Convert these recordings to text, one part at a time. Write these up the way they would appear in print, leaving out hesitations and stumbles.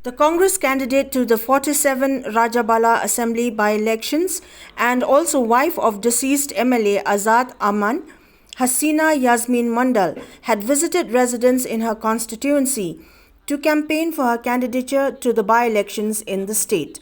The Congress candidate to the 47 Rajabala Assembly by-elections and also wife of deceased MLA AZAD AMAN, HASINA YASMIN MONDAL, had visited residents in her constituency to campaign for her candidature to the by-elections in the state.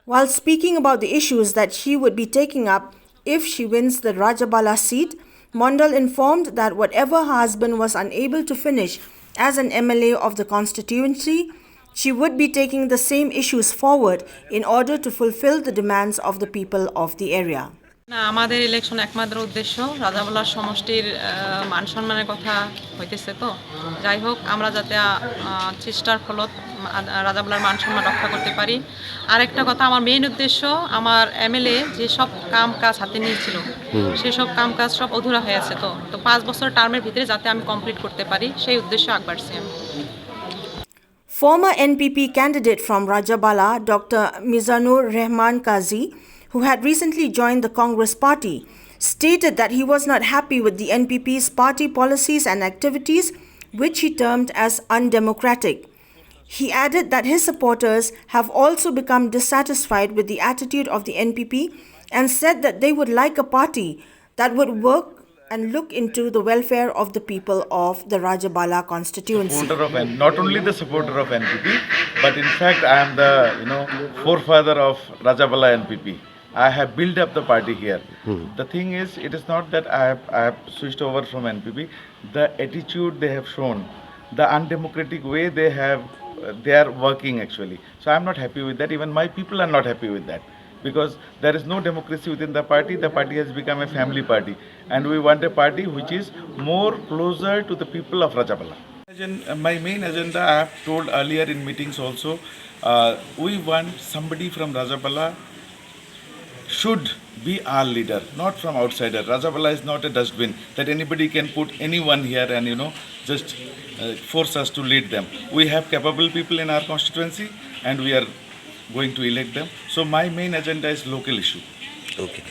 While speaking about the issues that she would be taking up if she wins the Rajabala seat, Mondal informed that whatever her husband was unable to finish as an MLA of the constituency, she would be taking the same issues forward in order to fulfill the demands of the people of the area. না আমাদের election একমাত্র উদ্দেশ্য রাজাবলার সমষ্টির মান সম্মানের কথা হইতেছে তো যাই হোক আমরা যাতে চেষ্টার ফলত রাজাবলার মান সম্মান রক্ষা করতে পারি আরেকটা কথা আমার মেইন উদ্দেশ্য আমার এমএলএ যে সব কাম কাজ হাতে নিয়েছিল সেই সব কাম কাজ সব অধুরা হয়ে আছে তো 5 বছর টার্মের ভিতরে যাতে আমি কমপ্লিট করতে পারি সেই উদ্দেশ্যে আগবাড়ছি আমি Former NPP candidate from Rajabala, Dr. Mizanur Rehman Kazi, who had recently joined the Congress party, stated that he was not happy with the NPP's party policies and activities, which he termed as undemocratic. He added that his supporters have also become dissatisfied with the attitude of the NPP and said that they would like a party that would work and look into the welfare of the people of the Rajabala constituency. Not only the supporter of NPP, but in fact I am the forefather of Rajabala NPP. I have built up the party here. The thing is, it is not that I have switched over from NPP. The attitude they have shown, the undemocratic way they are working actually. So I am not happy with that. Even my people are not happy with that. Because there is no democracy within the party has become a family party. And we want a party which is more closer to the people of Rajabala. My main agenda, I have told earlier in meetings also, we want somebody from Rajabala should be our leader, not from outsider. Rajabala is not a dustbin that anybody can put anyone here and just force us to lead them. We have capable people in our constituency and we are going to elect them. So my main agenda is local issue. Okay.